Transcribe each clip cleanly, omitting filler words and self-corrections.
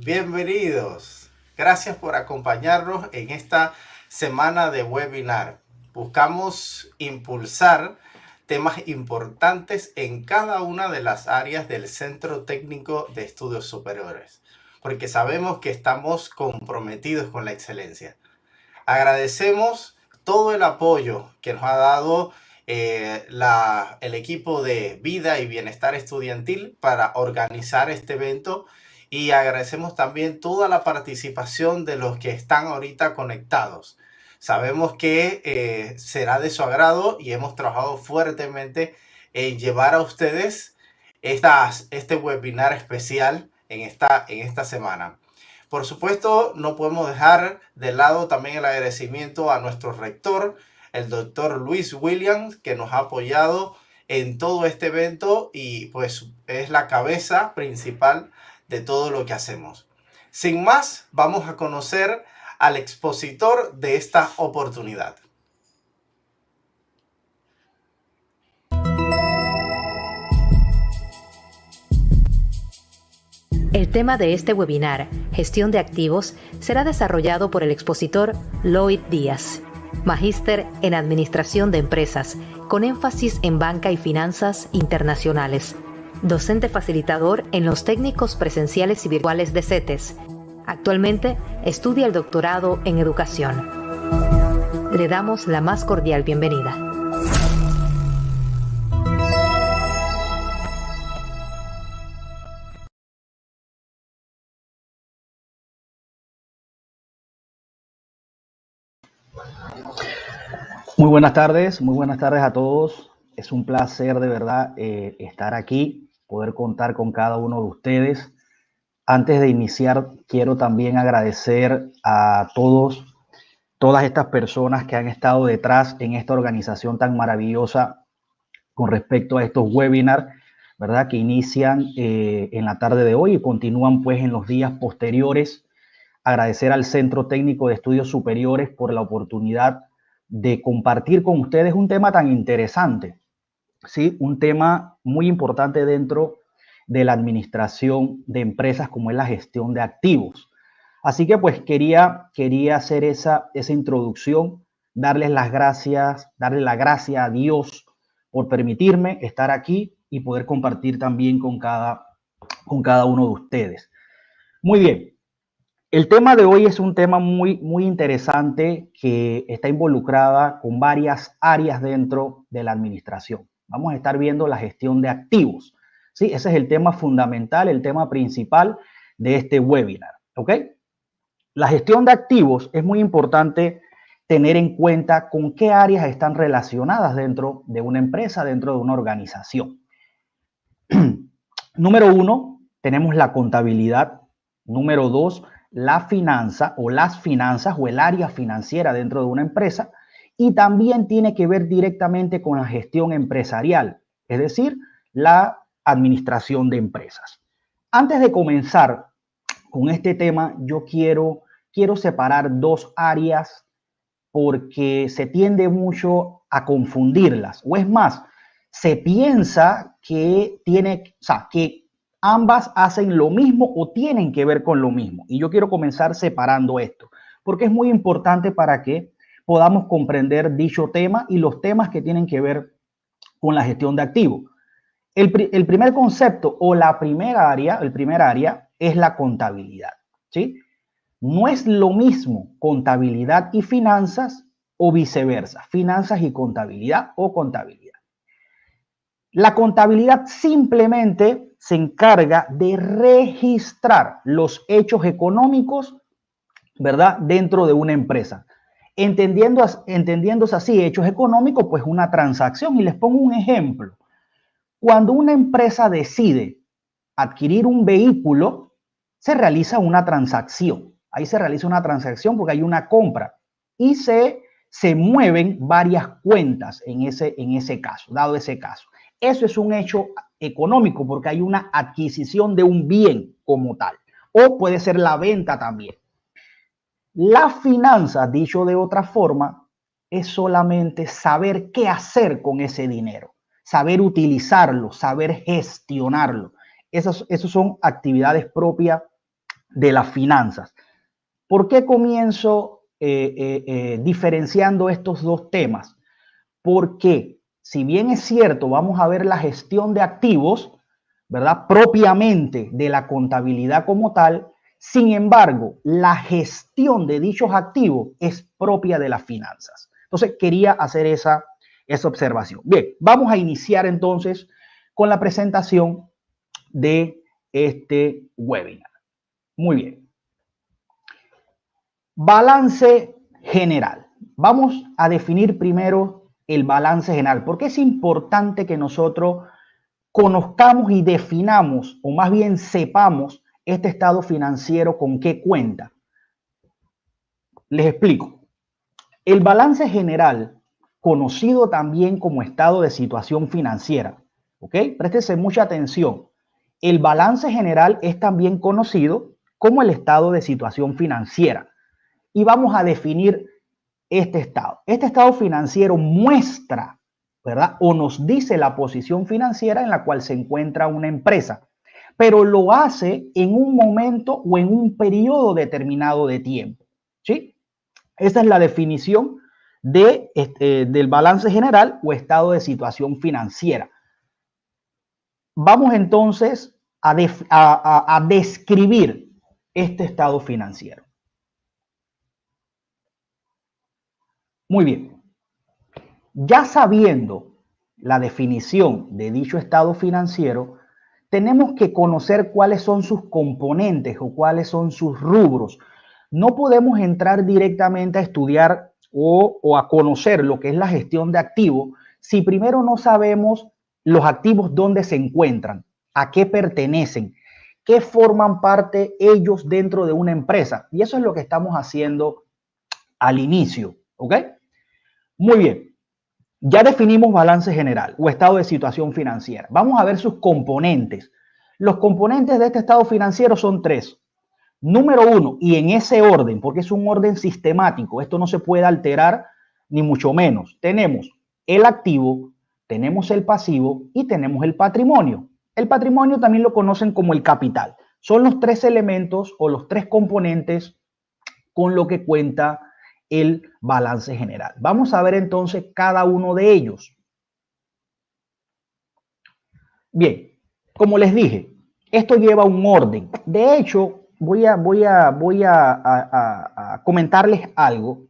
Bienvenidos. Gracias por acompañarnos en esta semana de webinar. Buscamos impulsar temas importantes en cada una de las áreas del Centro Técnico de Estudios Superiores, porque sabemos que estamos comprometidos con la excelencia. Agradecemos todo el apoyo que nos ha dado el equipo de Vida y Bienestar Estudiantil para organizar este evento, y agradecemos también toda la participación de los que están ahorita conectados. Sabemos que será de su agrado y hemos trabajado fuertemente en llevar a ustedes este webinar especial en esta semana. Por supuesto, no podemos dejar de lado también el agradecimiento a nuestro rector, el doctor Luis Williams, que nos ha apoyado en todo este evento y pues es la cabeza principal de todo lo que hacemos. Sin más, vamos a conocer al expositor de esta oportunidad. El tema de este webinar, Gestión de Activos, será desarrollado por el expositor Lloyd Díaz, magíster en Administración de Empresas, con énfasis en Banca y Finanzas Internacionales, docente facilitador en los técnicos presenciales y virtuales de CETES. Actualmente estudia el doctorado en Educación. Le damos la más cordial bienvenida. Muy buenas tardes a todos. Es un placer de verdad estar aquí, poder contar con cada uno de ustedes. Antes de iniciar, quiero también agradecer a todas estas personas que han estado detrás en esta organización tan maravillosa con respecto a estos webinars, ¿verdad? Que inician en la tarde de hoy y continúan pues en los días posteriores. Agradecer al Centro Técnico de Estudios Superiores por la oportunidad de compartir con ustedes un tema tan interesante, ¿sí? Un tema muy importante dentro de la administración de empresas como es la gestión de activos. Así que pues quería hacer esa introducción, darle la gracia a Dios por permitirme estar aquí y poder compartir también con cada uno de ustedes. Muy bien. El tema de hoy es un tema muy interesante que está involucrada con varias áreas dentro de la administración. Vamos a estar viendo la gestión de activos, ¿sí? Ese es el tema fundamental, el tema principal de este webinar, ¿ok? La gestión de activos es muy importante tener en cuenta con qué áreas están relacionadas dentro de una empresa, dentro de una organización. Número 1, tenemos la contabilidad. Número 2, la finanza o las finanzas o el área financiera dentro de una empresa, y también tiene que ver directamente con la gestión empresarial, es decir, la administración de empresas. Antes de comenzar con este tema, yo quiero separar dos áreas porque se tiende mucho a confundirlas, o es más, se piensa que que ambas hacen lo mismo o tienen que ver con lo mismo. Y yo quiero comenzar separando esto, porque es muy importante para que podamos comprender dicho tema y los temas que tienen que ver con la gestión de activos. El primer concepto o el primer área es la contabilidad, ¿sí? No es lo mismo contabilidad y finanzas o viceversa, finanzas y contabilidad o contabilidad. La contabilidad simplemente se encarga de registrar los hechos económicos, ¿verdad?, dentro de una empresa. Entendiéndose así, hechos económicos, pues una transacción. Y les pongo un ejemplo. Cuando una empresa decide adquirir un vehículo, se realiza una transacción. Ahí se realiza una transacción porque hay una compra y se mueven varias cuentas en ese caso, dado ese caso. Eso es un hecho económico porque hay una adquisición de un bien como tal, o puede ser la venta también. La finanza, dicho de otra forma, es solamente saber qué hacer con ese dinero, saber utilizarlo, saber gestionarlo. Esas son actividades propias de las finanzas. ¿Por qué comienzo diferenciando estos dos temas? Porque si bien es cierto, vamos a ver la gestión de activos, ¿verdad? Propiamente de la contabilidad como tal, sin embargo, la gestión de dichos activos es propia de las finanzas. Entonces, quería hacer esa observación. Bien, vamos a iniciar entonces con la presentación de este webinar. Muy bien. Balance general. Vamos a definir primero el balance general, porque es importante que nosotros conozcamos y definamos, o más bien sepamos, este estado financiero con qué cuenta. Les explico. El balance general, conocido también como estado de situación financiera, ¿ok? Préstese mucha atención. El balance general es también conocido como el estado de situación financiera. Y vamos a definir este estado. Este estado financiero muestra, ¿verdad? O nos dice la posición financiera en la cual se encuentra una empresa, pero lo hace en un momento o en un periodo determinado de tiempo, ¿sí? Esa es la definición del balance general o estado de situación financiera. Vamos entonces a describir este estado financiero. Muy bien. Ya sabiendo la definición de dicho estado financiero, tenemos que conocer cuáles son sus componentes o cuáles son sus rubros. No podemos entrar directamente a estudiar o a conocer lo que es la gestión de activos si primero no sabemos los activos dónde se encuentran, a qué pertenecen, qué forman parte ellos dentro de una empresa. Y eso es lo que estamos haciendo al inicio, ¿ok? Muy bien. Ya definimos balance general o estado de situación financiera. Vamos a ver sus componentes. Los componentes de este estado financiero son tres. Número uno, y en ese orden, porque es un orden sistemático, esto no se puede alterar ni mucho menos. Tenemos el activo, tenemos el pasivo y tenemos el patrimonio. El patrimonio también lo conocen como el capital. Son los tres elementos o los tres componentes con lo que cuenta el balance general. Vamos a ver entonces cada uno de ellos. Bien, como les dije, esto lleva un orden. De hecho, voy a comentarles algo.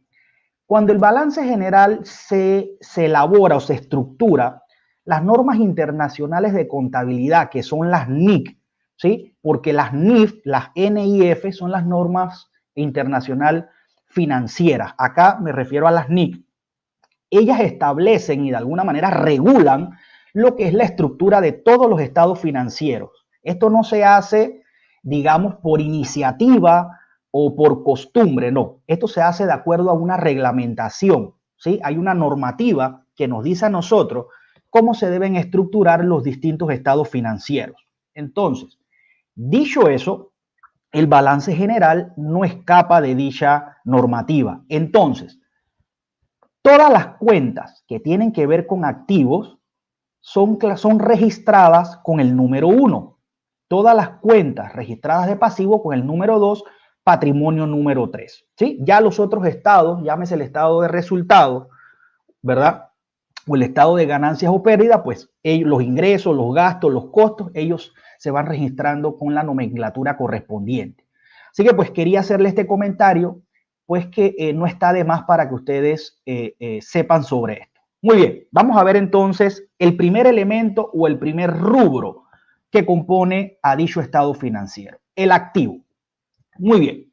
Cuando el balance general se elabora o se estructura, las normas internacionales de contabilidad, que son las NIC, ¿sí? Porque las NIF, las NIF son las normas internacionales financieras. Acá me refiero a las NIC. Ellas establecen y de alguna manera regulan lo que es la estructura de todos los estados financieros. Esto no se hace, digamos, por iniciativa o por costumbre, no. Esto se hace de acuerdo a una reglamentación, ¿sí? Hay una normativa que nos dice a nosotros cómo se deben estructurar los distintos estados financieros. Entonces, dicho eso, el balance general no escapa de dicha normativa. Entonces, todas las cuentas que tienen que ver con activos son registradas con el número 1. Todas las cuentas registradas de pasivo con el número 2, patrimonio número 3. ¿Sí? Ya los otros estados, llámese el estado de resultados, ¿verdad? O el estado de ganancias o pérdidas, pues los ingresos, los gastos, los costos, ellos se van registrando con la nomenclatura correspondiente. Así que pues quería hacerle este comentario, pues que no está de más para que ustedes sepan sobre esto. Muy bien, vamos a ver entonces el primer elemento o el primer rubro que compone a dicho estado financiero, el activo. Muy bien,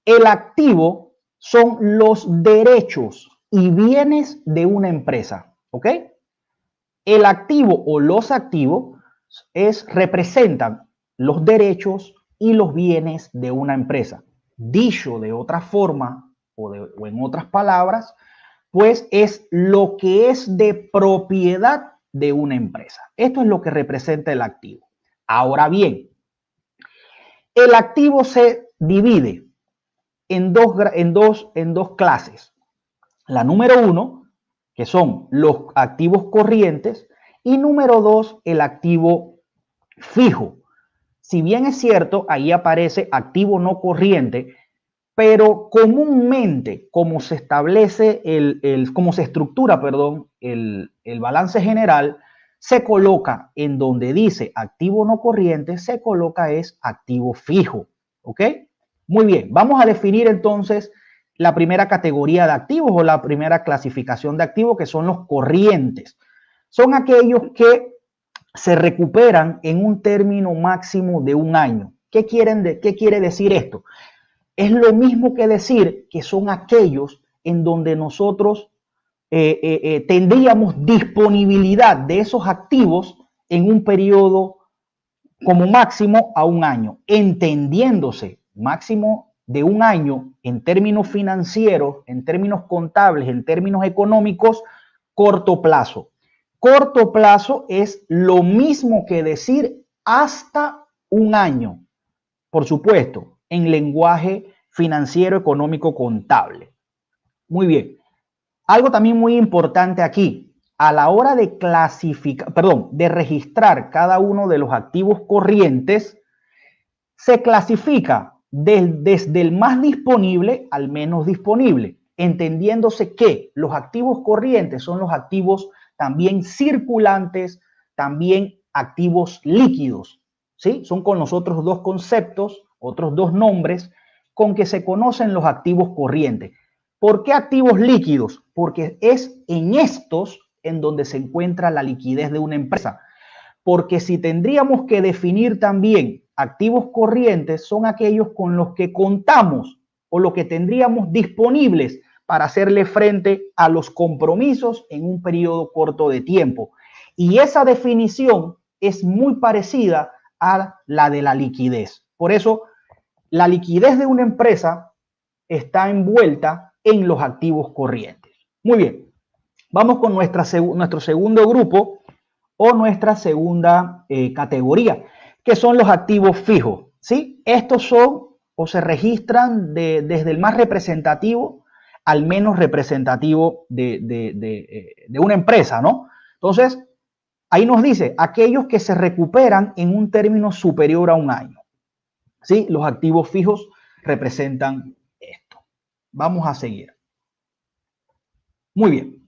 el activo son los derechos y bienes de una empresa, ¿ok? El activo o los activos representan los derechos y los bienes de una empresa. Dicho de otra forma o en otras palabras, pues es lo que es de propiedad de una empresa. Esto es lo que representa el activo. Ahora bien, el activo se divide en dos clases. La número 1, que son los activos corrientes, y número 2, el activo fijo. Si bien es cierto, ahí aparece activo no corriente, pero comúnmente, como se establece como se estructura, perdón, el balance general, se coloca en donde dice activo no corriente, se coloca es activo fijo, ¿ok? Muy bien, vamos a definir entonces la primera categoría de activos o la primera clasificación de activos, que son los corrientes. Son aquellos que se recuperan en un término máximo de un año. ¿Qué quiere decir esto? Es lo mismo que decir que son aquellos en donde nosotros tendríamos disponibilidad de esos activos en un periodo como máximo a un año, entendiéndose máximo de un año en términos financieros, en términos contables, en términos económicos, corto plazo. Corto plazo es lo mismo que decir hasta un año, por supuesto, en lenguaje financiero, económico, contable. Muy bien. Algo también muy importante aquí, a la hora de de registrar cada uno de los activos corrientes, se clasifica desde el más disponible al menos disponible, entendiéndose que los activos corrientes son los activos también circulantes, también activos líquidos, ¿sí? Son con los otros dos conceptos, otros dos nombres, con que se conocen los activos corrientes. ¿Por qué activos líquidos? Porque es en estos en donde se encuentra la liquidez de una empresa. Porque si tendríamos que definir también activos corrientes, son aquellos con los que contamos o lo que tendríamos disponibles para hacerle frente a los compromisos en un periodo corto de tiempo. Y esa definición es muy parecida a la de la liquidez. Por eso, la liquidez de una empresa está envuelta en los activos corrientes. Muy bien, vamos con nuestro segundo grupo o nuestra segunda categoría, que son los activos fijos, ¿sí? Estos son o se registran desde el más representativo al menos representativo de una empresa, ¿no? Entonces, ahí nos dice aquellos que se recuperan en un término superior a un año, ¿sí? Los activos fijos representan esto. Vamos a seguir. Muy bien.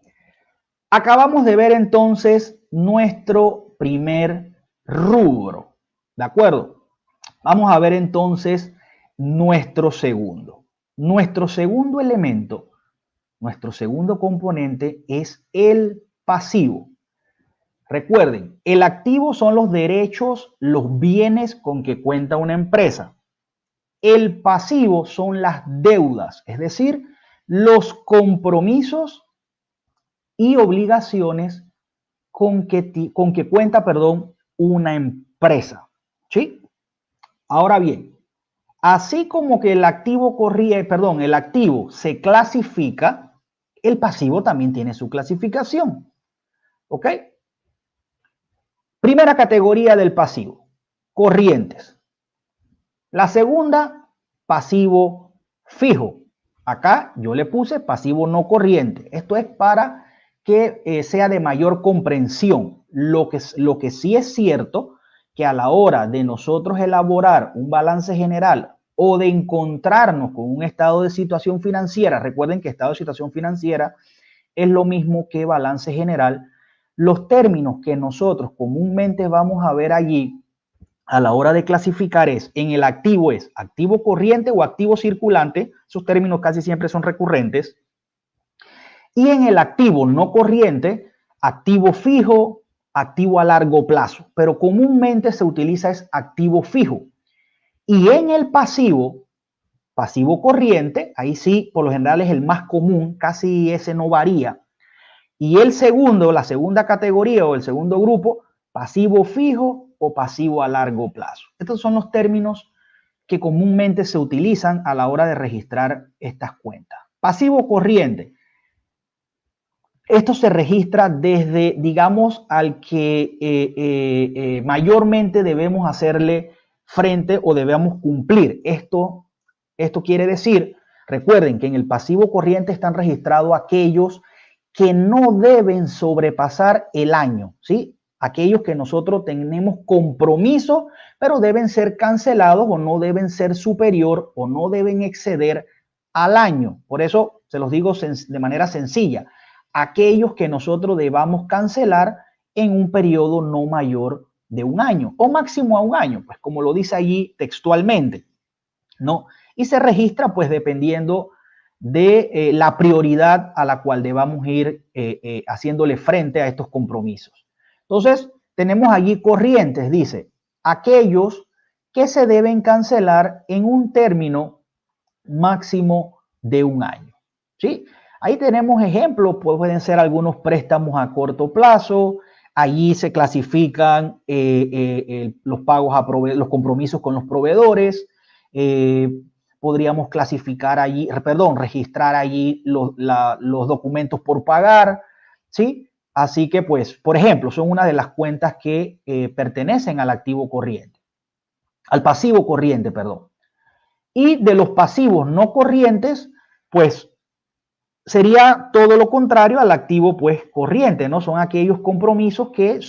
Acabamos de ver entonces nuestro primer rubro, ¿de acuerdo? Vamos a ver entonces nuestro segundo. Nuestro segundo elemento, nuestro segundo componente es el pasivo. Recuerden, el activo son los derechos, los bienes con que cuenta una empresa. El pasivo son las deudas, es decir, los compromisos y obligaciones con que cuenta, una empresa, ¿sí? Ahora bien, así como que el activo el activo se clasifica, el pasivo también tiene su clasificación, ¿ok? Primera categoría del pasivo, corrientes. La segunda, pasivo fijo. Acá yo le puse pasivo no corriente. Esto es para que sea de mayor comprensión. Lo que sí es cierto, que a la hora de nosotros elaborar un balance general o de encontrarnos con un estado de situación financiera, recuerden que estado de situación financiera es lo mismo que balance general, los términos que nosotros comúnmente vamos a ver allí a la hora de clasificar en el activo es activo corriente o activo circulante, esos términos casi siempre son recurrentes, y en el activo no corriente, activo fijo, activo a largo plazo, pero comúnmente se utiliza es activo fijo. Y en el pasivo, pasivo corriente, ahí sí, por lo general es el más común, casi ese no varía. Y el segundo, la segunda categoría o el segundo grupo, pasivo fijo o pasivo a largo plazo. Estos son los términos que comúnmente se utilizan a la hora de registrar estas cuentas. Pasivo corriente. Esto se registra desde, digamos, al que mayormente debemos hacerle frente o debemos cumplir. Esto quiere decir, recuerden que en el pasivo corriente están registrados aquellos que no deben sobrepasar el año, ¿sí? aquellos que nosotros tenemos compromisos, pero deben ser cancelados o no deben ser superior o no deben exceder al año. Por eso se los digo de manera sencilla, aquellos que nosotros debamos cancelar en un periodo no mayor de un año o máximo a un año, pues como lo dice allí textualmente, ¿no? Y se registra pues dependiendo de la prioridad a la cual debamos ir haciéndole frente a estos compromisos. Entonces, tenemos allí corrientes, dice, aquellos que se deben cancelar en un término máximo de un año, ¿sí? Ahí tenemos ejemplos, pues pueden ser algunos préstamos a corto plazo, allí se clasifican los pagos a los compromisos con los proveedores, podríamos clasificar allí, perdón, registrar allí los documentos por pagar, ¿sí? Así que, pues, por ejemplo, son una de las cuentas que pertenecen al activo corriente, al pasivo corriente, perdón. Y de los pasivos no corrientes, pues, sería todo lo contrario al activo, pues, corriente, ¿no? Son aquellos compromisos que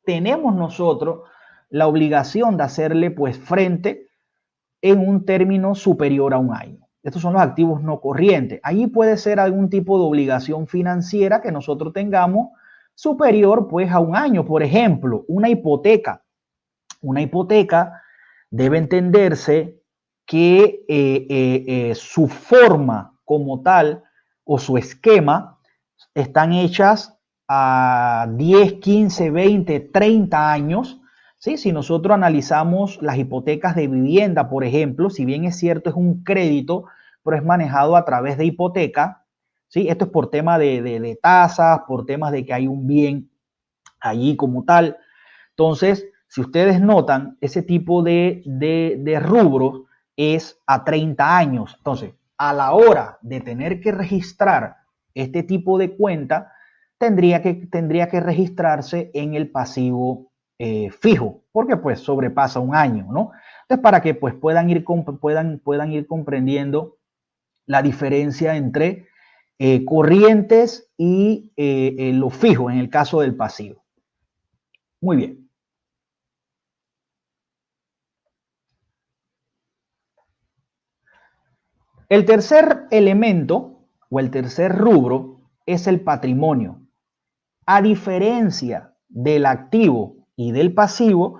tenemos nosotros la obligación de hacerle, pues, frente en un término superior a un año. Estos son los activos no corrientes. Allí puede ser algún tipo de obligación financiera que nosotros tengamos superior pues a un año. Por ejemplo, una hipoteca. Una hipoteca debe entenderse que su forma como tal o su esquema están hechas a 10, 15, 20, 30 años. ¿Sí? Si nosotros analizamos las hipotecas de vivienda, por ejemplo, si bien es cierto es un crédito, pero es manejado a través de hipoteca, ¿sí? Esto es por tema de tasas, por temas de que hay un bien allí como tal. Entonces, si ustedes notan, ese tipo de rubros es a 30 años. Entonces, a la hora de tener que registrar este tipo de cuenta, tendría que registrarse en el pasivo fijo, porque pues sobrepasa un año, ¿no? Entonces, para que pues puedan ir comprendiendo la diferencia entre corrientes y lo fijo en el caso del pasivo. Muy bien. El tercer elemento o el tercer rubro es el patrimonio. A diferencia del activo y del pasivo,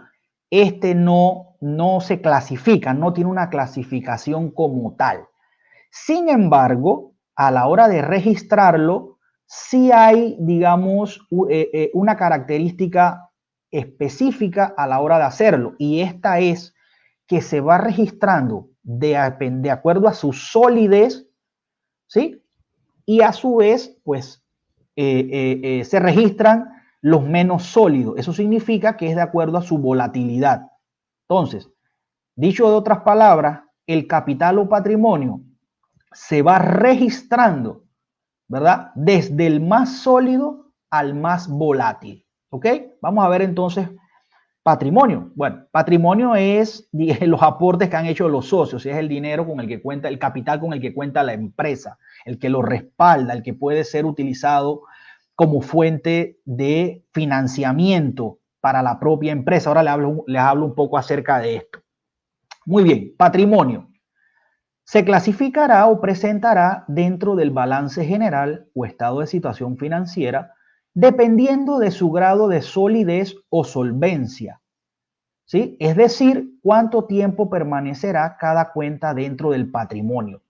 este no se clasifica, no tiene una clasificación como tal. Sin embargo, a la hora de registrarlo, sí hay, digamos, una característica específica a la hora de hacerlo, y esta es que se va registrando de acuerdo a su solidez, ¿sí? Y a su vez, pues, se registran los menos sólidos. Eso significa que es de acuerdo a su volatilidad. Entonces, dicho de otras palabras, el capital o patrimonio se va registrando, ¿verdad? Desde el más sólido al más volátil, ¿ok? Vamos a ver entonces patrimonio. Bueno, patrimonio es los aportes que han hecho los socios, es el dinero con el que cuenta, el capital con el que cuenta la empresa, el que lo respalda, el que puede ser utilizado como fuente de financiamiento para la propia empresa. Ahora les hablo un poco acerca de esto. Muy bien, patrimonio. Se clasificará o presentará dentro del balance general o estado de situación financiera dependiendo de su grado de solidez o solvencia, ¿sí? Es decir, cuánto tiempo permanecerá cada cuenta dentro del patrimonio.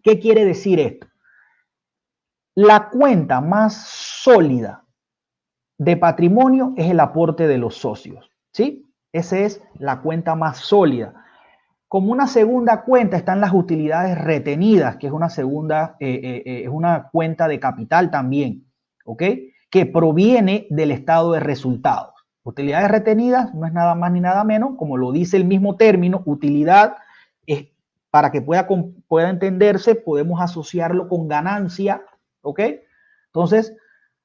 ¿Qué quiere decir esto? La cuenta más sólida de patrimonio es el aporte de los socios, ¿sí? Esa es la cuenta más sólida. Como una segunda cuenta están las utilidades retenidas, que es una segunda, es una cuenta de capital también, ¿ok? Que proviene del estado de resultados. Utilidades retenidas no es nada más ni nada menos, como lo dice el mismo término, utilidad, es, para que pueda entenderse, podemos asociarlo con ganancia, ¿ok? Entonces,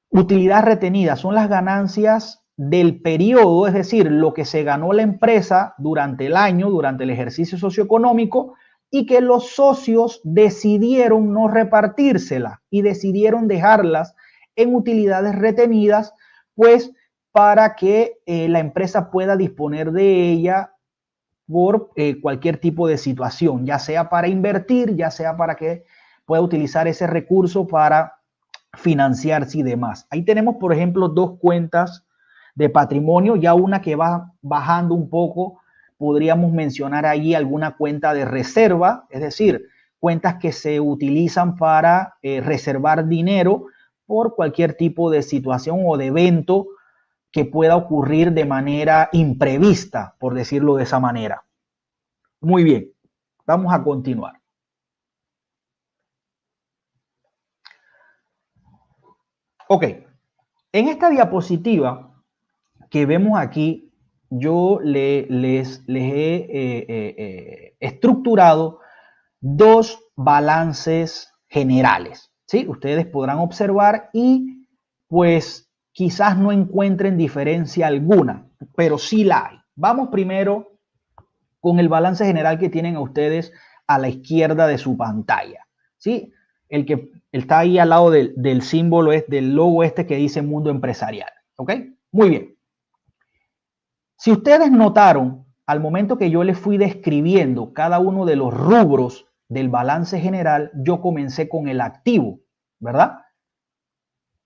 utilidad retenida son las ganancias del periodo, es decir, lo que se ganó la empresa durante el año, durante el ejercicio socioeconómico, y que los socios decidieron no repartírselas y decidieron dejarlas en utilidades retenidas, pues para que la empresa pueda disponer de ella por cualquier tipo de situación, ya sea para invertir, ya sea para que pueda utilizar ese recurso para financiarse y demás. Ahí tenemos, por ejemplo, dos cuentas de patrimonio, ya una que va bajando un poco, podríamos mencionar ahí alguna cuenta de reserva, es decir, cuentas que se utilizan para reservar dinero por cualquier tipo de situación o de evento que pueda ocurrir de manera imprevista, por decirlo de esa manera. Muy bien, vamos a continuar. Ok, en esta diapositiva que vemos aquí, yo les he estructurado dos balances generales, ¿sí? Ustedes podrán observar y pues quizás no encuentren diferencia alguna, pero sí la hay. Vamos primero con el balance general que tienen a ustedes a la izquierda de su pantalla, ¿sí? El que está ahí al lado del símbolo, del logo este que dice Mundo Empresarial, ¿ok? Muy bien. Si ustedes notaron, al momento que yo les fui describiendo cada uno de los rubros del balance general, yo comencé con el activo, ¿verdad?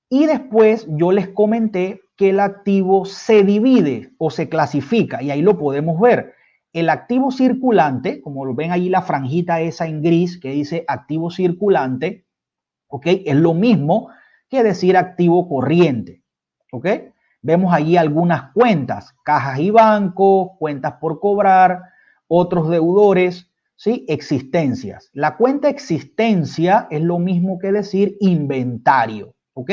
Y después yo les comenté que el activo se divide o se clasifica, y ahí lo podemos ver. El activo circulante, como lo ven ahí la franjita esa en gris que dice activo circulante, ¿ok? Es lo mismo que decir activo corriente, ¿ok? Vemos allí algunas cuentas, cajas y bancos, cuentas por cobrar, otros deudores, ¿sí? Existencias. La cuenta existencia es lo mismo que decir inventario, ¿ok?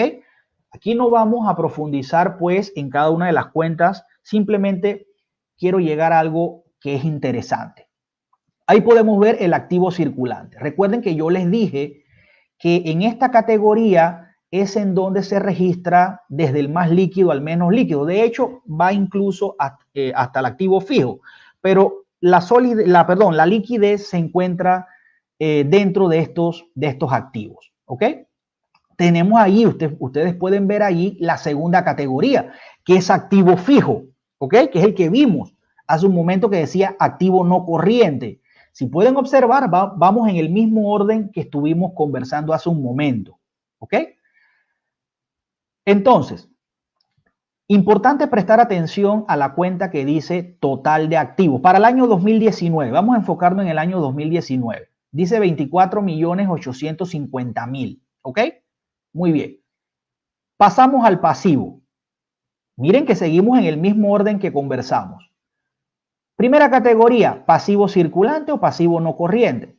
Aquí no vamos a profundizar pues en cada una de las cuentas, simplemente quiero llegar a algo que es interesante. Ahí podemos ver el activo circulante. Recuerden que yo les dije que en esta categoría es en donde se registra desde el más líquido al menos líquido. De hecho, va incluso hasta el activo fijo, pero la liquidez se encuentra dentro de estos activos, ¿ok? Tenemos ahí, ustedes pueden ver ahí la segunda categoría, que es activo fijo, ¿ok? Que es el que vimos hace un momento que decía activo no corriente. Si pueden observar, vamos en el mismo orden que estuvimos conversando hace un momento, ¿ok? Entonces, importante prestar atención a la cuenta que dice total de activos. Para el año 2019, vamos a enfocarnos en el año 2019. Dice 24.850.000, ¿ok? Muy bien. Pasamos al pasivo. Miren que seguimos en el mismo orden que conversamos. Primera categoría, pasivo circulante o pasivo no corriente.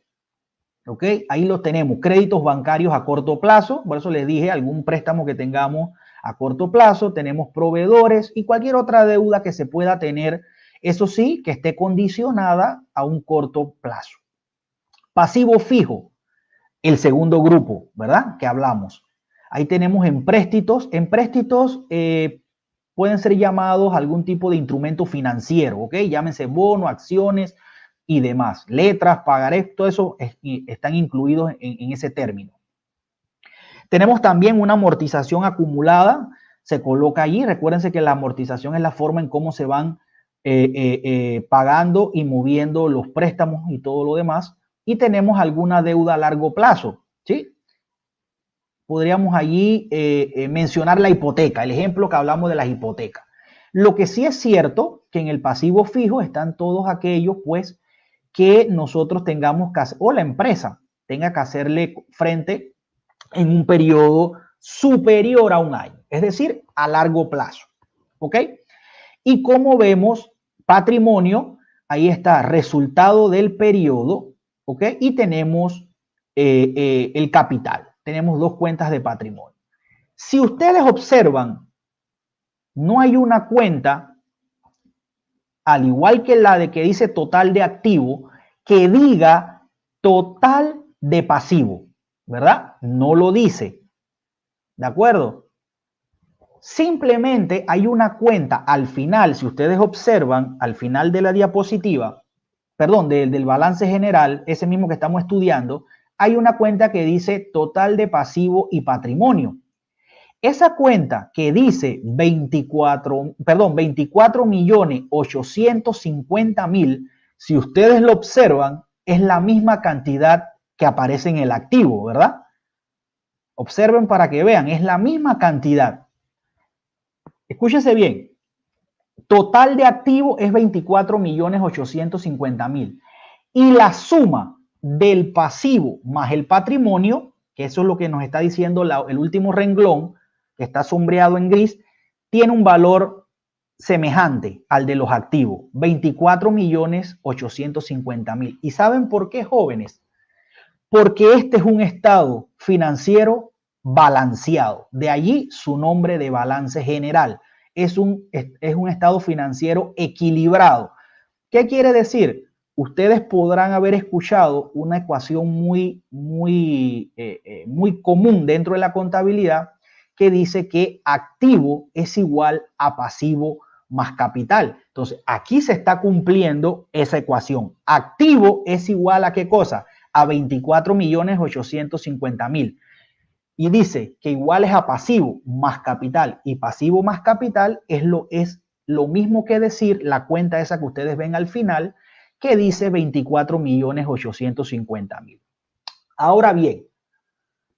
¿Ok? Ahí lo tenemos, créditos bancarios a corto plazo, por eso les dije algún préstamo que tengamos a corto plazo, tenemos proveedores y cualquier otra deuda que se pueda tener, eso sí, que esté condicionada a un corto plazo. Pasivo fijo, el segundo grupo, ¿verdad? Que hablamos. Ahí tenemos empréstitos. Empréstitos pueden ser llamados algún tipo de instrumento financiero, ¿ok? Llámense bonos, acciones y demás. Letras, pagarés, todo eso están incluidos en ese término. Tenemos también una amortización acumulada. Se coloca allí. Recuérdense que la amortización es la forma en cómo se van pagando y moviendo los préstamos y todo lo demás. Y tenemos alguna deuda a largo plazo, ¿sí? Podríamos allí mencionar la hipoteca, el ejemplo que hablamos de las hipotecas. Lo que sí es cierto que en el pasivo fijo están todos aquellos, pues, que nosotros tengamos que hacer, o la empresa tenga que hacerle frente en un periodo superior a un año, es decir, a largo plazo, ¿ok? Y como vemos, patrimonio, ahí está, resultado del periodo, ¿ok? Y tenemos el capital. Tenemos dos cuentas de patrimonio. Si ustedes observan, no hay una cuenta, al igual que la de que dice total de activo, que diga total de pasivo, ¿verdad? No lo dice. ¿De acuerdo? Simplemente hay una cuenta al final, si ustedes observan, al final de la diapositiva, perdón, del balance general, ese mismo que estamos estudiando, hay una cuenta que dice total de pasivo y patrimonio. esa cuenta que dice 24.850.000, si ustedes lo observan, es la misma cantidad que aparece en el activo, ¿verdad? Observen para que vean, es la misma cantidad. Escúchese bien. Total de activo es 24.850.000. Y la suma del pasivo más el patrimonio, que eso es lo que nos está diciendo el último renglón, que está sombreado en gris, tiene un valor semejante al de los activos, 24.850.000. ¿Y saben por qué, jóvenes? Porque este es un estado financiero balanceado. De allí su nombre de balance general. Es un estado financiero equilibrado. ¿Qué quiere decir? Ustedes podrán haber escuchado una ecuación muy común dentro de la contabilidad que dice que activo es igual a pasivo más capital. Entonces, aquí se está cumpliendo esa ecuación. Activo es igual a ¿qué cosa? A 24.850.000. Y dice que igual es a pasivo más capital. Y pasivo más capital es lo mismo que decir la cuenta esa que ustedes ven al final, que dice 24.850.000. Ahora bien,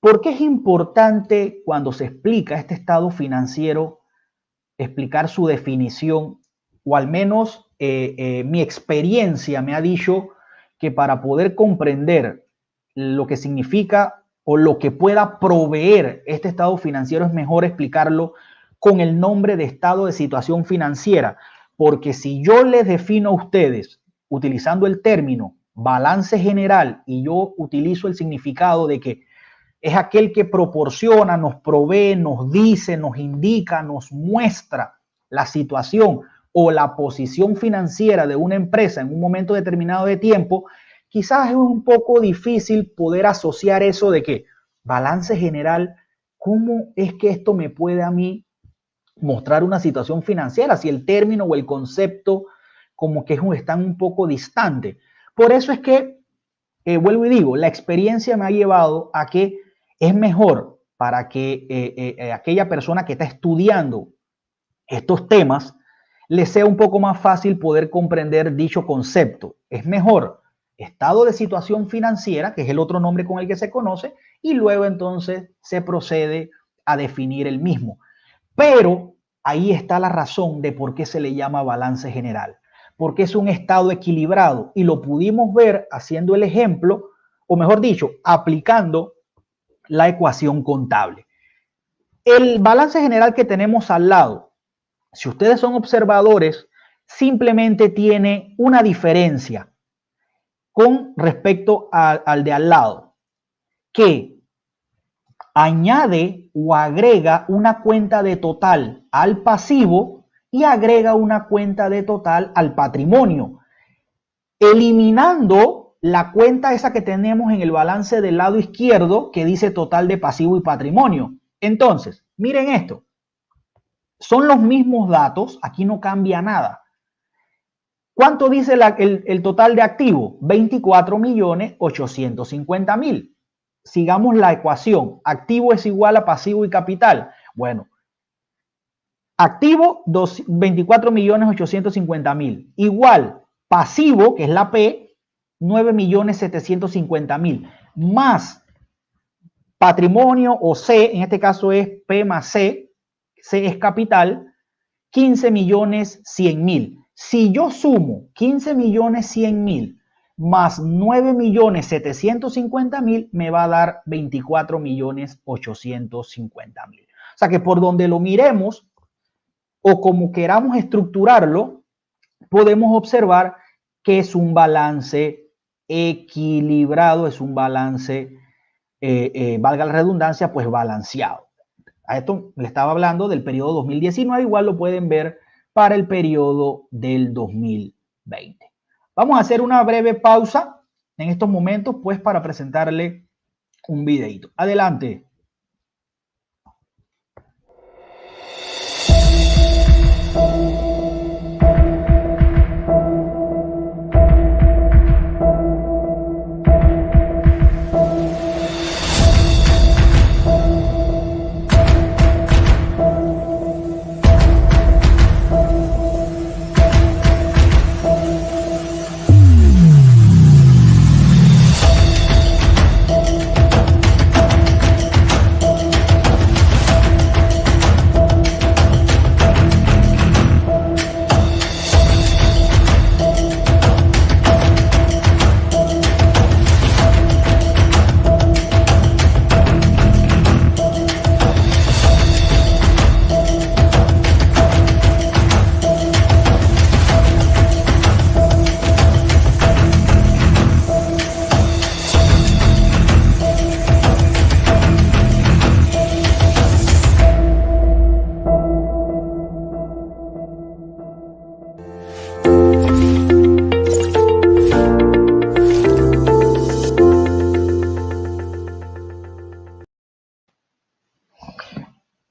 ¿por qué es importante cuando se explica este estado financiero explicar su definición? O al menos mi experiencia me ha dicho que para poder comprender lo que significa o lo que pueda proveer este estado financiero es mejor explicarlo con el nombre de estado de situación financiera, porque si yo les defino a ustedes utilizando el término balance general y yo utilizo el significado de que es aquel que proporciona, nos provee, nos dice, nos indica, nos muestra la situación o la posición financiera de una empresa en un momento determinado de tiempo, quizás es un poco difícil poder asociar eso de que balance general, ¿cómo es que esto me puede a mí mostrar una situación financiera? Si el término o el concepto como que están un poco distantes. Por eso es que, vuelvo y digo, la experiencia me ha llevado a que es mejor para que aquella persona que está estudiando estos temas le sea un poco más fácil poder comprender dicho concepto. Es mejor estado de situación financiera, que es el otro nombre con el que se conoce, y luego entonces se procede a definir el mismo. Pero ahí está la razón de por qué se le llama balance general, porque es un estado equilibrado y lo pudimos ver haciendo el ejemplo, o mejor dicho, aplicando la ecuación contable. El balance general que tenemos al lado, si ustedes son observadores, simplemente tiene una diferencia con respecto al de al lado, que añade o agrega una cuenta de total al pasivo y agrega una cuenta de total al patrimonio, eliminando la cuenta esa que tenemos en el balance del lado izquierdo que dice total de pasivo y patrimonio. Entonces, miren esto. Son los mismos datos, aquí no cambia nada. ¿Cuánto dice el total de activo? 24.850.000. Sigamos la ecuación. Activo es igual a pasivo y capital. Bueno, activo 24.850.000. Igual pasivo, que es la P, 9.750.000. Más patrimonio o C, en este caso es P más C, C es capital, 15.100.000. Si yo sumo 15.100.000 más 9.750.000, me va a dar 24.850.000. O sea que por donde lo miremos o como queramos estructurarlo, podemos observar que es un balance equilibrado, es un balance, valga la redundancia, pues balanceado. A esto le estaba hablando del periodo 2019, igual lo pueden ver para el periodo del 2020. Vamos a hacer una breve pausa en estos momentos, pues, para presentarle un videito. Adelante.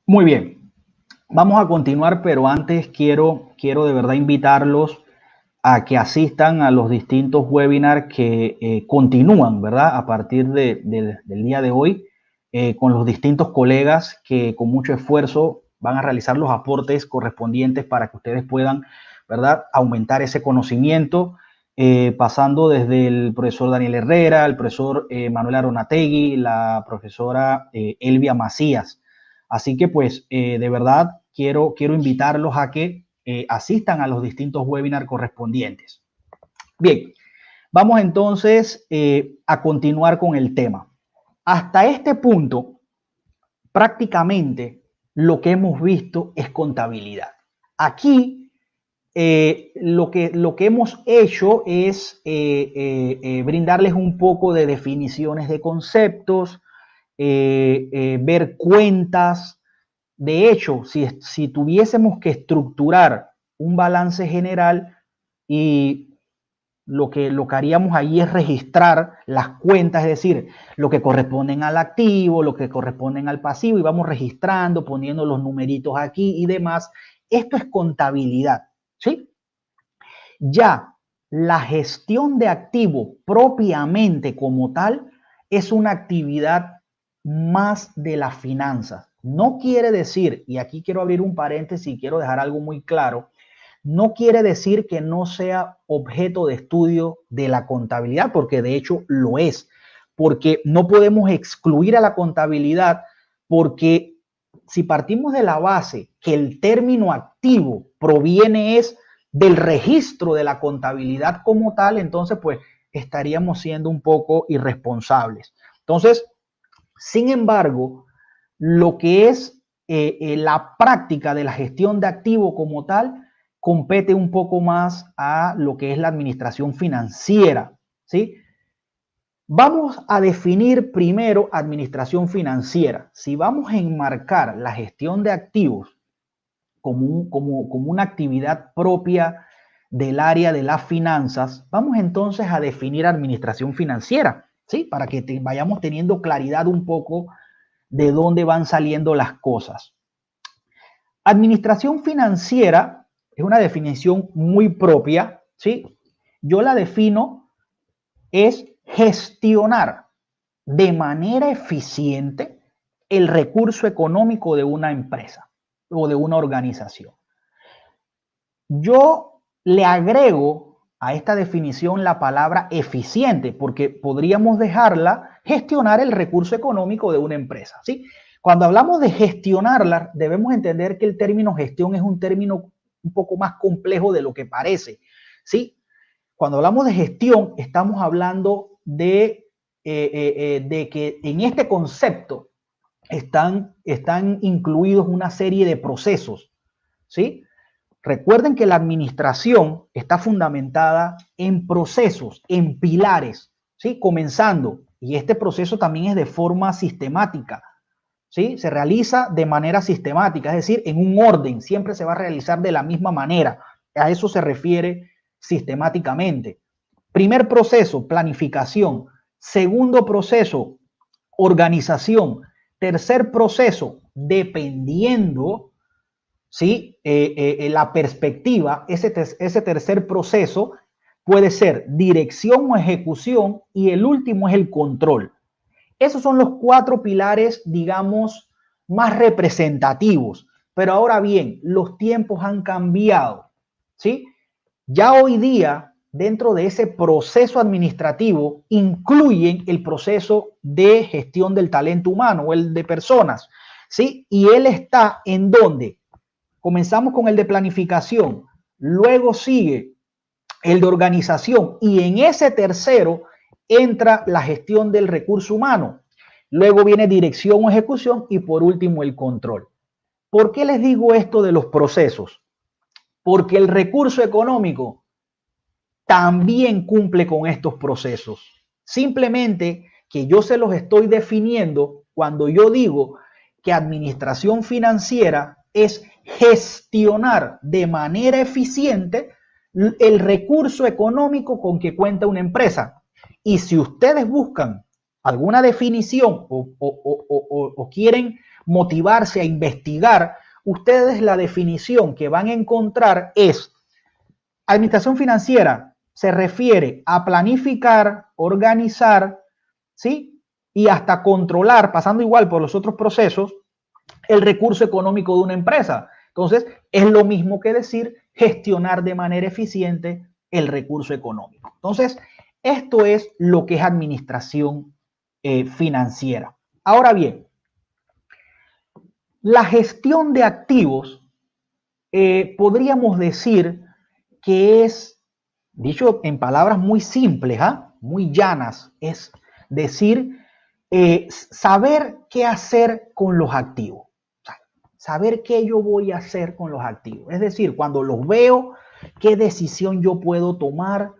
Muy bien, vamos a continuar, pero antes quiero de verdad invitarlos a que asistan a los distintos webinars que continúan, ¿verdad? A partir del día de hoy, con los distintos colegas que con mucho esfuerzo van a realizar los aportes correspondientes para que ustedes puedan, ¿verdad?, aumentar ese conocimiento, pasando desde el profesor Daniel Herrera, el profesor Manuel Aronategui, la profesora Elvia Macías. Así que, pues, de verdad, quiero invitarlos a que asistan a los distintos webinars correspondientes. Bien, vamos entonces a continuar con el tema. Hasta este punto, prácticamente lo que hemos visto es contabilidad. Aquí lo que hemos hecho es brindarles un poco de definiciones de conceptos, ver cuentas. De hecho, si tuviésemos que estructurar un balance general, y lo que haríamos ahí es registrar las cuentas, es decir, lo que corresponden al activo, lo que corresponden al pasivo, y vamos registrando, poniendo los numeritos aquí y demás. Esto es contabilidad, ¿sí? Ya la gestión de activo propiamente como tal es una actividad más de las finanzas. No quiere decir, y aquí quiero abrir un paréntesis y quiero dejar algo muy claro, no quiere decir que no sea objeto de estudio de la contabilidad, porque de hecho lo es, porque no podemos excluir a la contabilidad, porque si partimos de la base que el término activo proviene es del registro de la contabilidad como tal, entonces pues estaríamos siendo un poco irresponsables. Entonces, sin embargo, lo que es la práctica de la gestión de activo como tal compete un poco más a lo que es la administración financiera, ¿sí? Vamos a definir primero administración financiera. Si vamos a enmarcar la gestión de activos como una actividad propia del área de las finanzas, vamos entonces a definir administración financiera, ¿sí? Para que vayamos teniendo claridad un poco de dónde van saliendo las cosas. Administración financiera es una definición muy propia, ¿sí? Yo la defino es gestionar de manera eficiente el recurso económico de una empresa o de una organización. Yo le agrego a esta definición la palabra eficiente, porque podríamos dejarla gestionar el recurso económico de una empresa, ¿sí? Cuando hablamos de gestionarla, debemos entender que el término gestión es un término un poco más complejo de lo que parece, ¿sí? Cuando hablamos de gestión, estamos hablando de que en este concepto están incluidos una serie de procesos, ¿sí? Recuerden que la administración está fundamentada en procesos, en pilares, ¿sí? Comenzando, y este proceso también es de forma sistemática, ¿sí? Se realiza de manera sistemática, es decir, en un orden, siempre se va a realizar de la misma manera. A eso se refiere sistemáticamente. Primer proceso, planificación. Segundo proceso, organización. Tercer proceso, dependiendo, ¿sí? La perspectiva, ese tercer proceso puede ser dirección o ejecución, y el último es el control. Esos son los 4 pilares, digamos, más representativos. Pero ahora bien, los tiempos han cambiado, ¿sí? Ya hoy día, dentro de ese proceso administrativo, incluyen el proceso de gestión del talento humano o el de personas, ¿sí? Y él está en donde comenzamos con el de planificación, luego sigue el de organización, y en ese tercero entra la gestión del recurso humano. Luego viene dirección o ejecución, y por último el control. ¿Por qué les digo esto de los procesos? Porque el recurso económico también cumple con estos procesos. Simplemente que yo se los estoy definiendo cuando yo digo que administración financiera es gestionar de manera eficiente el recurso económico con que cuenta una empresa. Y si ustedes buscan alguna definición o quieren motivarse a investigar, ustedes la definición que van a encontrar es: administración financiera se refiere a planificar, organizar, ¿sí? Y hasta controlar, pasando igual por los otros procesos, el recurso económico de una empresa. Entonces, es lo mismo que decir gestionar de manera eficiente el recurso económico. Entonces, esto es lo que es administración financiera. Ahora bien, la gestión de activos, podríamos decir que es, dicho en palabras muy simples, muy llanas, es decir, saber qué hacer con los activos. Saber qué yo voy a hacer con los activos. Es decir, cuando los veo, qué decisión yo puedo tomar,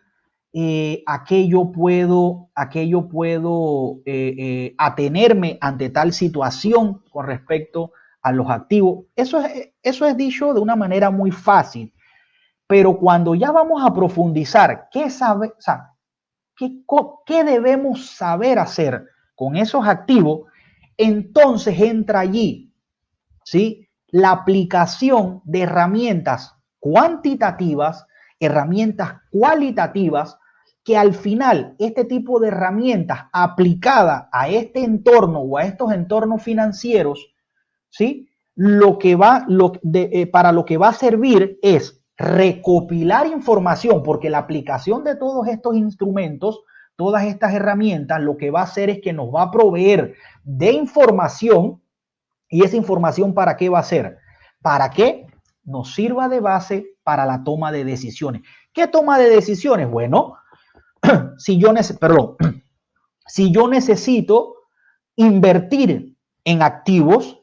a qué yo puedo atenerme ante tal situación con respecto a los activos. Eso es dicho de una manera muy fácil. Pero cuando ya vamos a profundizar, ¿qué debemos saber hacer con esos activos? Entonces entra allí, ¿sí?, la aplicación de herramientas cuantitativas, herramientas cualitativas, que al final este tipo de herramientas aplicadas a este entorno o a estos entornos financieros, ¿sí?, para lo que va a servir es recopilar información, porque la aplicación de todos estos instrumentos, todas estas herramientas, lo que va a hacer es que nos va a proveer de información. ¿Y esa información para qué va a ser? Para que nos sirva de base para la toma de decisiones. ¿Qué toma de decisiones? Bueno, si yo necesito invertir en activos,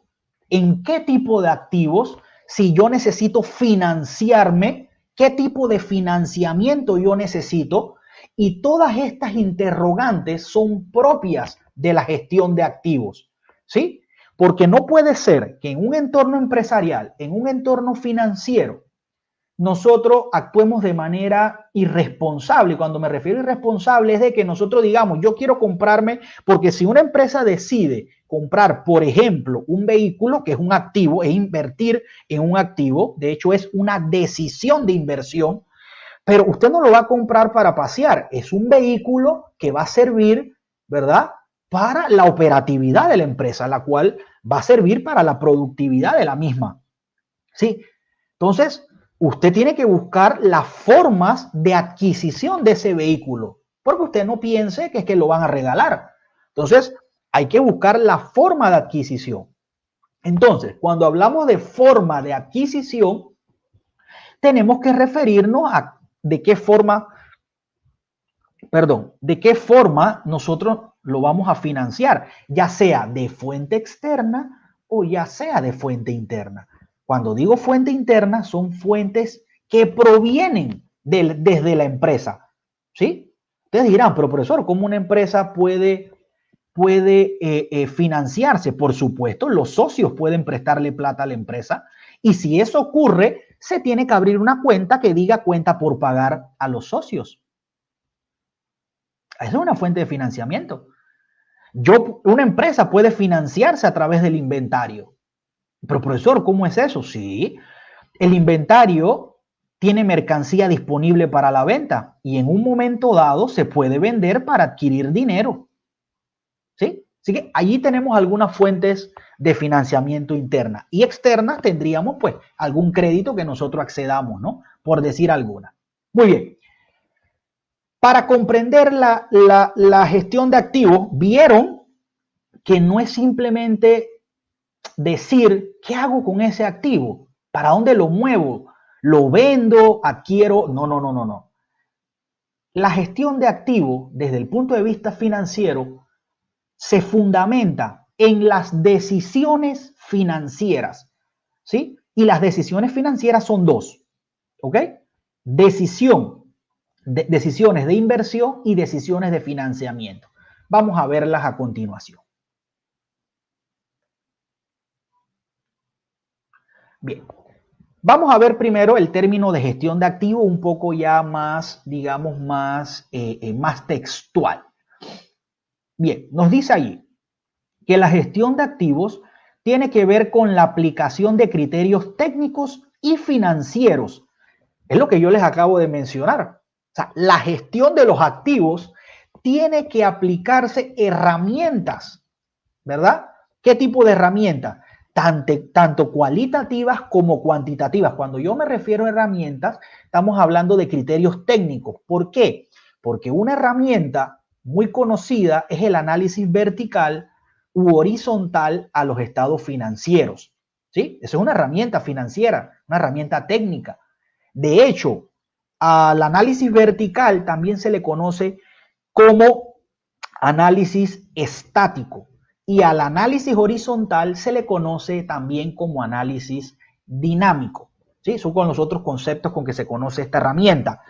¿en qué tipo de activos? Si yo necesito financiarme, ¿qué tipo de financiamiento yo necesito? Y todas estas interrogantes son propias de la gestión de activos, ¿sí? Porque no puede ser que en un entorno empresarial, en un entorno financiero, nosotros actuemos de manera irresponsable. Y cuando me refiero a irresponsable es de que nosotros digamos, yo quiero comprarme, porque si una empresa decide comprar, por ejemplo, un vehículo, que es un activo, e invertir en un activo, de hecho es una decisión de inversión, pero usted no lo va a comprar para pasear, es un vehículo que va a servir, ¿verdad?, para la operatividad de la empresa, la cual va a servir para la productividad de la misma. ¿Sí? Entonces, usted tiene que buscar las formas de adquisición de ese vehículo, porque usted no piense que es que lo van a regalar. Entonces, hay que buscar la forma de adquisición. Entonces, cuando hablamos de forma de adquisición, tenemos que referirnos a de qué forma nosotros lo vamos a financiar, ya sea de fuente externa o ya sea de fuente interna. Cuando digo fuente interna, son fuentes que provienen desde la empresa, ¿sí? Ustedes dirán, pero profesor, ¿cómo una empresa puede financiarse? Por supuesto, los socios pueden prestarle plata a la empresa, y si eso ocurre, se tiene que abrir una cuenta que diga cuenta por pagar a los socios. Esa es una fuente de financiamiento. Una empresa puede financiarse a través del inventario. Pero profesor, ¿cómo es eso? Sí, el inventario tiene mercancía disponible para la venta y en un momento dado se puede vender para adquirir dinero. ¿Sí? Así que allí tenemos algunas fuentes de financiamiento interna, y externa tendríamos pues algún crédito que nosotros accedamos, ¿no? Por decir alguna. Muy bien. Para comprender la gestión de activos, vieron que no es simplemente decir, ¿qué hago con ese activo? ¿Para dónde lo muevo? ¿Lo vendo? ¿Adquiero? No. La gestión de activos, desde el punto de vista financiero, se fundamenta en las decisiones financieras, ¿sí? Y las decisiones financieras son dos, ¿ok? Decisiones de inversión y decisiones de financiamiento. Vamos a verlas a continuación. Bien, vamos a ver primero el término de gestión de activos un poco ya más, digamos, más textual. Bien, nos dice allí que la gestión de activos tiene que ver con la aplicación de criterios técnicos y financieros. Es lo que yo les acabo de mencionar. O sea, la gestión de los activos tiene que aplicarse herramientas, ¿verdad? ¿Qué tipo de herramientas? Tanto cualitativas como cuantitativas. Cuando yo me refiero a herramientas, estamos hablando de criterios técnicos. ¿Por qué? Porque una herramienta muy conocida es el análisis vertical u horizontal a los estados financieros. ¿Sí? Esa es una herramienta financiera, una herramienta técnica. De hecho, al análisis vertical también se le conoce como análisis estático y al análisis horizontal se le conoce también como análisis dinámico. ¿Sí? Son con los otros conceptos con que se conoce esta herramienta.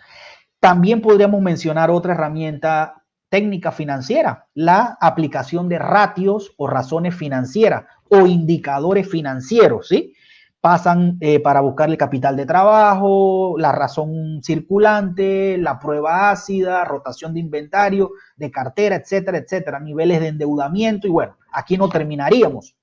También podríamos mencionar otra herramienta técnica financiera, la aplicación de ratios o razones financieras o indicadores financieros, ¿sí? Pasan para buscar el capital de trabajo, la razón circulante, la prueba ácida, rotación de inventario, de cartera, etcétera, etcétera, niveles de endeudamiento y bueno, aquí no terminaríamos.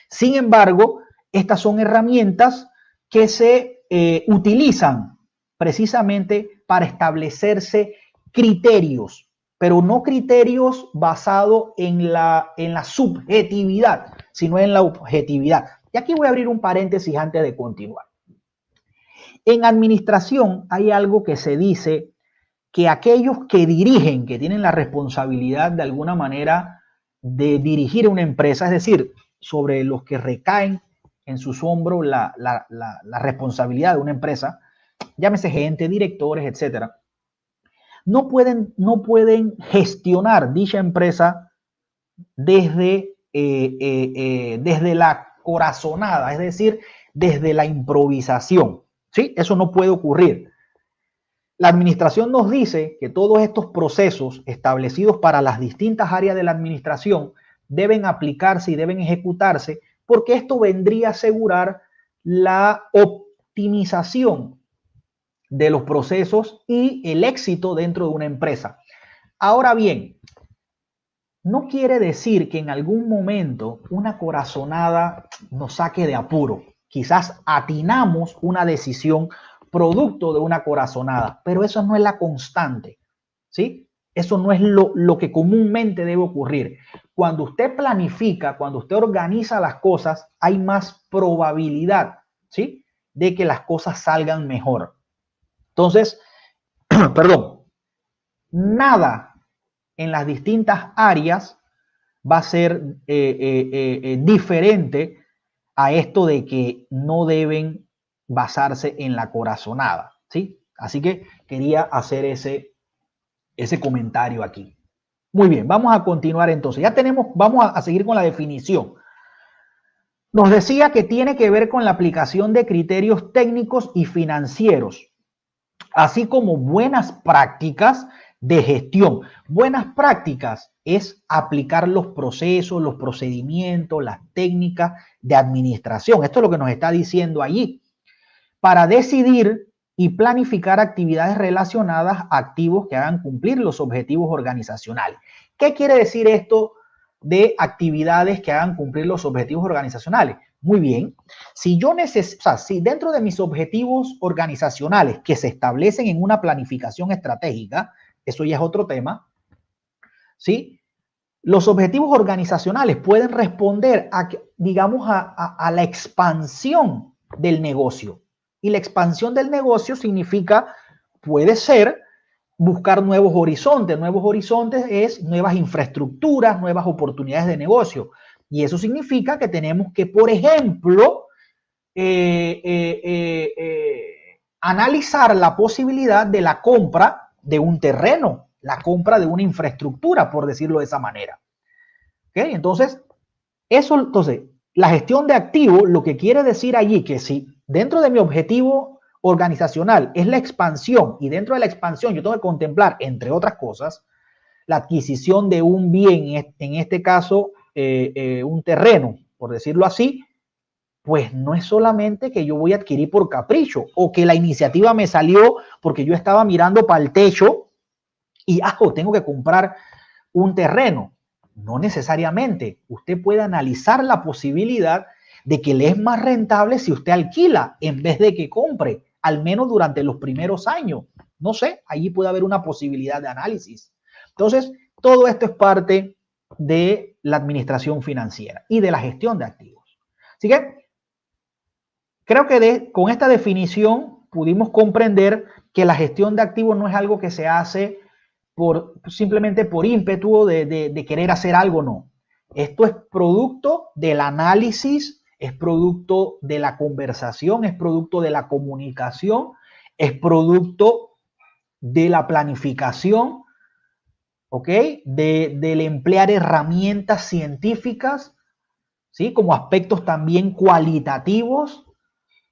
Sin embargo, estas son herramientas que se utilizan precisamente para establecerse criterios, pero no criterios basados en la subjetividad, sino en la objetividad. Y aquí voy a abrir un paréntesis antes de continuar. En administración hay algo que se dice que aquellos que dirigen, que tienen la responsabilidad de alguna manera de dirigir una empresa, es decir, sobre los que recaen en sus hombros la responsabilidad de una empresa, llámese gente, directores, etcétera, no pueden gestionar dicha empresa desde la corazonada, es decir, desde la improvisación. ¿Sí? Eso no puede ocurrir. La administración nos dice que todos estos procesos establecidos para las distintas áreas de la administración deben aplicarse y deben ejecutarse porque esto vendría a asegurar la optimización de los procesos y el éxito dentro de una empresa. Ahora bien, no quiere decir que en algún momento una corazonada nos saque de apuro. Quizás atinamos una decisión producto de una corazonada, pero eso no es la constante, ¿sí? Eso no es lo que comúnmente debe ocurrir. Cuando usted planifica, cuando usted organiza las cosas, hay más probabilidad, ¿sí?, de que las cosas salgan mejor. Entonces, perdón, nada en las distintas áreas va a ser diferente a esto de que no deben basarse en la corazonada, ¿sí? Así que quería hacer ese comentario aquí. Muy bien, vamos a continuar entonces. Vamos a seguir con la definición. Nos decía que tiene que ver con la aplicación de criterios técnicos y financieros, así como buenas prácticas de gestión. Buenas prácticas es aplicar los procesos, los procedimientos, las técnicas de administración. Esto es lo que nos está diciendo allí. Para decidir y planificar actividades relacionadas a activos que hagan cumplir los objetivos organizacionales. ¿Qué quiere decir esto de actividades que hagan cumplir los objetivos organizacionales? Muy bien, si dentro de mis objetivos organizacionales que se establecen en una planificación estratégica, eso ya es otro tema, ¿sí? Los objetivos organizacionales pueden responder a la expansión del negocio. Y la expansión del negocio significa, puede ser, buscar nuevos horizontes. Nuevos horizontes es nuevas infraestructuras, nuevas oportunidades de negocio. Y eso significa que tenemos que, por ejemplo, analizar la posibilidad de la compra de un terreno, la compra de una infraestructura, por decirlo de esa manera. ¿Okay? Entonces, la gestión de activos, lo que quiere decir allí que si dentro de mi objetivo organizacional es la expansión y dentro de la expansión yo tengo que contemplar, entre otras cosas, la adquisición de un bien, en este caso un terreno, por decirlo así, pues no es solamente que yo voy a adquirir por capricho o que la iniciativa me salió porque yo estaba mirando para el techo y tengo que comprar un terreno. No necesariamente. Usted puede analizar la posibilidad de que le es más rentable si usted alquila en vez de que compre, al menos durante los primeros años. No sé, allí puede haber una posibilidad de análisis. Entonces, todo esto es parte de la administración financiera y de la gestión de activos. Así que creo que con esta definición pudimos comprender que la gestión de activos no es algo que se hace simplemente por ímpetu de querer hacer algo, no. Esto es producto del análisis, es producto de la conversación, es producto de la comunicación, es producto de la planificación, ¿ok? Del emplear herramientas científicas, ¿sí? Como aspectos también cualitativos,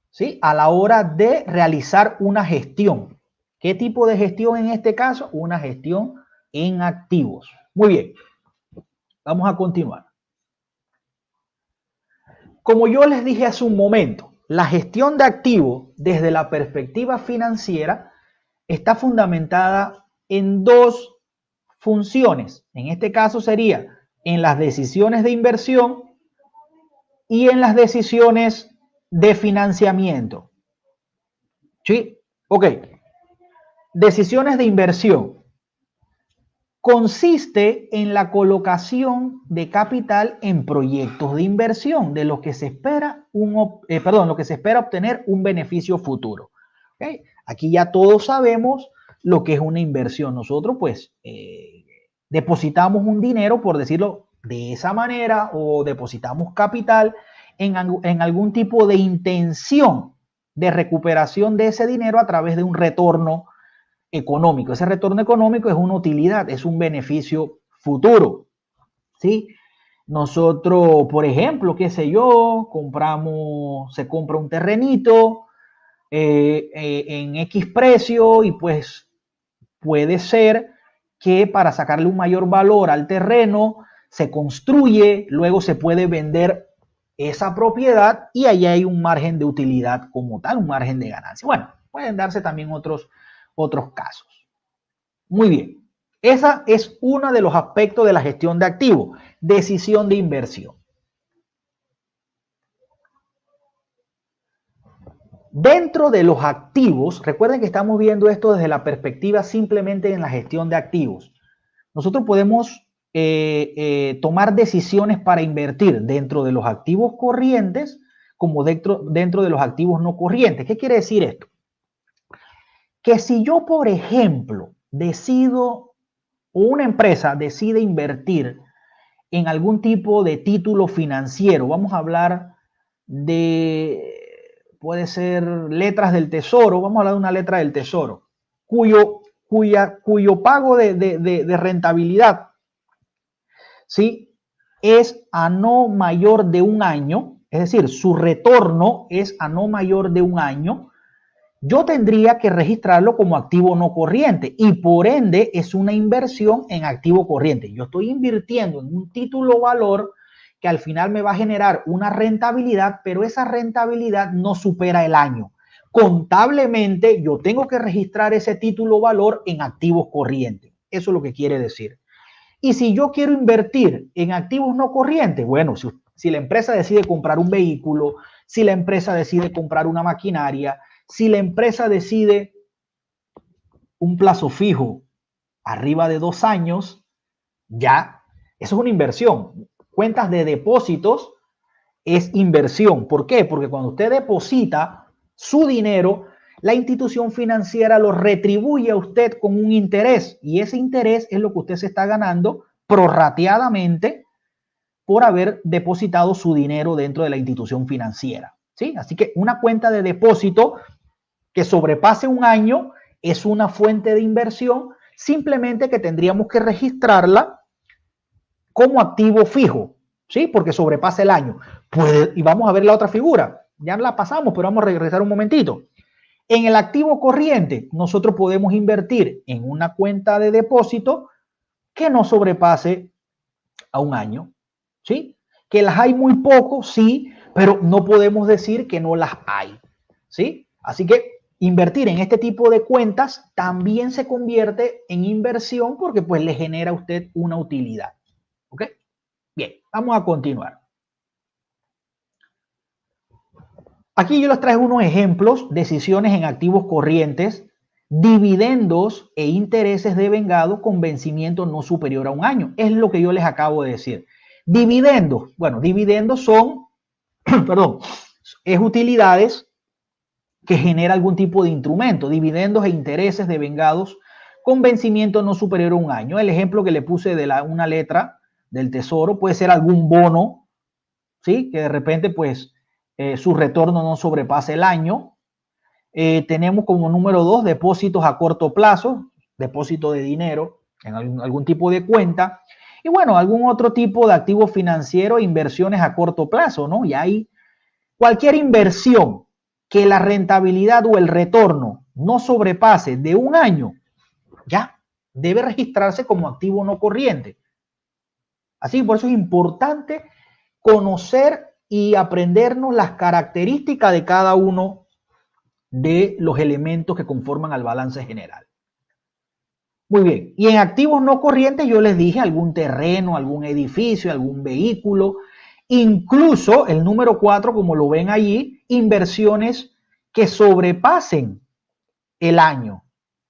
¿sí? A la hora de realizar una gestión. ¿Qué tipo de gestión en este caso? Una gestión en activos. Muy bien, vamos a continuar. Como yo les dije hace un momento, la gestión de activos desde la perspectiva financiera está fundamentada en dos funciones. En este caso sería en las decisiones de inversión y en las decisiones de financiamiento. ¿Sí? Ok. Decisiones de inversión. Consiste en la colocación de capital en proyectos de inversión de los que se espera lo que se espera obtener un beneficio futuro. ¿Okay? Aquí ya todos sabemos lo que es una inversión. Nosotros pues depositamos un dinero, por decirlo de esa manera, o depositamos capital en algún tipo de intención de recuperación de ese dinero a través de un retorno económico. Ese retorno económico es una utilidad, es un beneficio futuro, ¿sí? Nosotros, por ejemplo, qué sé yo, se compra un terrenito en X precio y pues puede ser que para sacarle un mayor valor al terreno se construye, luego se puede vender esa propiedad y ahí hay un margen de utilidad como tal, un margen de ganancia. Bueno, pueden darse también otros casos. Muy bien, esa es uno de los aspectos de la gestión de activos, decisión de inversión. Dentro de los activos, recuerden que estamos viendo esto desde la perspectiva simplemente en la gestión de activos. Nosotros podemos tomar decisiones para invertir dentro de los activos corrientes como dentro de los activos no corrientes. ¿Qué quiere decir esto? Que si yo, por ejemplo, decido o una empresa decide invertir en algún tipo de título financiero, vamos a hablar puede ser letras del tesoro, vamos a hablar de una letra del tesoro, cuyo pago de rentabilidad, ¿sí? Es a no mayor de un año, es decir, su retorno es a no mayor de un año, yo tendría que registrarlo como activo no corriente y por ende es una inversión en activo corriente. Yo estoy invirtiendo en un título valor que al final me va a generar una rentabilidad, pero esa rentabilidad no supera el año. Contablemente yo tengo que registrar ese título valor en activos corrientes. Eso es lo que quiere decir. Y si yo quiero invertir en activos no corrientes, bueno, si la empresa decide comprar un vehículo, si la empresa decide comprar una maquinaria, si la empresa decide un plazo fijo arriba de 2 años, ya, eso es una inversión. Cuentas de depósitos es inversión. ¿Por qué? Porque cuando usted deposita su dinero, la institución financiera lo retribuye a usted con un interés y ese interés es lo que usted se está ganando prorrateadamente por haber depositado su dinero dentro de la institución financiera. ¿Sí? Así que una cuenta de depósito que sobrepase un año es una fuente de inversión, simplemente que tendríamos que registrarla como activo fijo, ¿sí? Porque sobrepasa el año. Y vamos a ver la otra figura. Ya la pasamos, pero vamos a regresar un momentito. En el activo corriente, nosotros podemos invertir en una cuenta de depósito que no sobrepase a un año, ¿sí? Que las hay muy poco, sí, pero no podemos decir que no las hay, ¿sí? Así que invertir en este tipo de cuentas también se convierte en inversión porque pues le genera a usted una utilidad. ¿Ok? Bien, vamos a continuar. Aquí yo les traigo unos ejemplos, decisiones en activos corrientes, dividendos e intereses de vengado con vencimiento no superior a un año. Es lo que yo les acabo de decir. Dividendos, bueno, dividendos son, perdón, es utilidades que genera algún tipo de instrumento, dividendos e intereses de vengados con vencimiento no superior a un año. El ejemplo que le puse de una letra del tesoro puede ser algún bono, ¿sí? Que de repente pues su retorno no sobrepase el año. Tenemos como número 2 depósitos a corto plazo, depósito de dinero en algún tipo de cuenta. Y bueno, algún otro tipo de activo financiero, inversiones a corto plazo, ¿no? Y ahí cualquier inversión que la rentabilidad o el retorno no sobrepase de un año, ya debe registrarse como activo no corriente. Así que por eso es importante conocer y aprendernos las características de cada uno de los elementos que conforman al balance general. Muy bien, y en activos no corrientes yo les dije algún terreno, algún edificio, algún vehículo, incluso el número 4, como lo ven allí, inversiones que sobrepasen el año,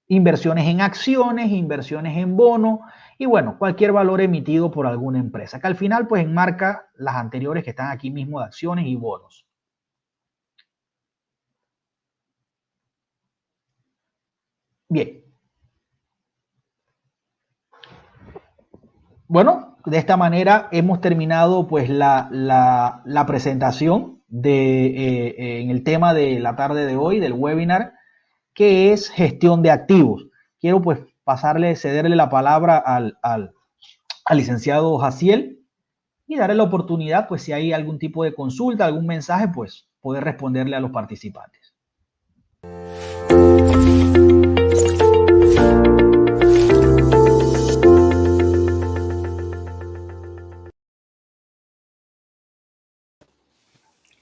inversiones en acciones, inversiones en bonos y bueno, cualquier valor emitido por alguna empresa, que al final pues enmarca las anteriores que están aquí mismo de acciones y bonos. Bien. Bueno, de esta manera hemos terminado pues la presentación en el tema de la tarde de hoy, del webinar, que es gestión de activos. Quiero pues cederle la palabra al licenciado Jaciel y darle la oportunidad, pues si hay algún tipo de consulta, algún mensaje, pues poder responderle a los participantes.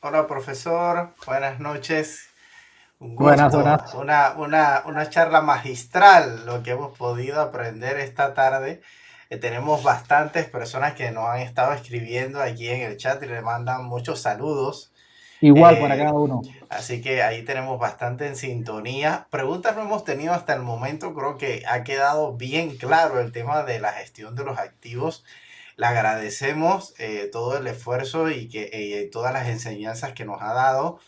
Hola, profesor. Buenas noches. Un Buenas, gusto. buenas. Una charla magistral, lo que hemos podido aprender esta tarde. Tenemos bastantes personas que nos han estado escribiendo aquí en el chat y le mandan muchos saludos. Igual para cada Eh, uno. Así que ahí tenemos bastante en sintonía. Preguntas no hemos tenido hasta el momento. Creo que ha quedado bien claro el tema de la gestión de los activos. Le agradecemos todo el esfuerzo y todas las enseñanzas que nos ha dado.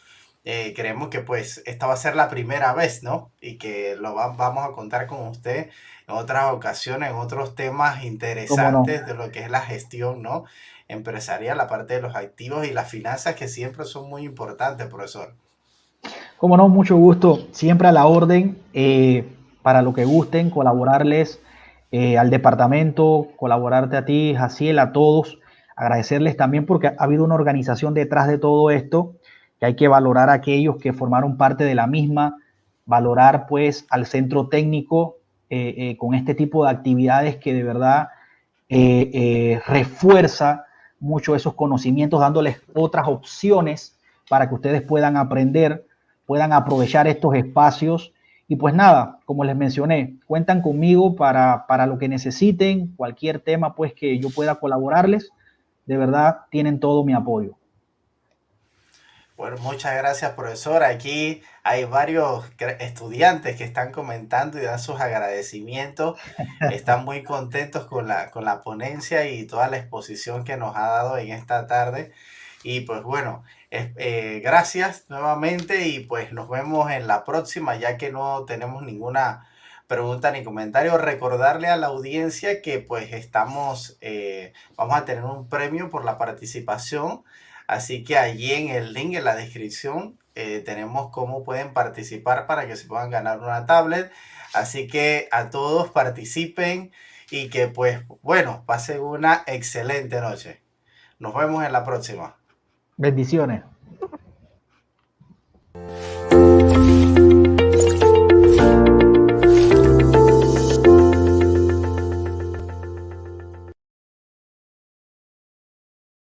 Creemos que pues esta va a ser la primera vez, ¿no? Y que vamos a contar con usted en otras ocasiones, en otros temas ¿Cómo no? interesantes de lo que es la gestión, ¿no? Empresarial, la parte de los activos y las finanzas que siempre son muy importantes, profesor. Como no, mucho gusto, siempre a la orden, para lo que gusten, colaborarles al departamento, colaborarte a ti, Jaciel, a todos, agradecerles también porque ha habido una organización detrás de todo esto, que hay que valorar a aquellos que formaron parte de la misma, valorar pues al centro técnico con este tipo de actividades que de verdad refuerza mucho esos conocimientos, dándoles otras opciones para que ustedes puedan aprender, puedan aprovechar estos espacios. Y pues nada, como les mencioné, cuentan conmigo para lo que necesiten, cualquier tema pues que yo pueda colaborarles, de verdad tienen todo mi apoyo. Bueno, muchas gracias, profesor. Aquí hay varios estudiantes que están comentando y dan sus agradecimientos. Están muy contentos con la ponencia y toda la exposición que nos ha dado en esta tarde. Y pues bueno, gracias nuevamente y pues nos vemos en la próxima, ya que no tenemos ninguna pregunta ni comentario. Recordarle a la audiencia que pues vamos a tener un premio por la participación. Así que allí en el link, en la descripción, tenemos cómo pueden participar para que se puedan ganar una tablet. Así que a todos participen y que pues bueno, pasen una excelente noche. Nos vemos en la próxima. Bendiciones.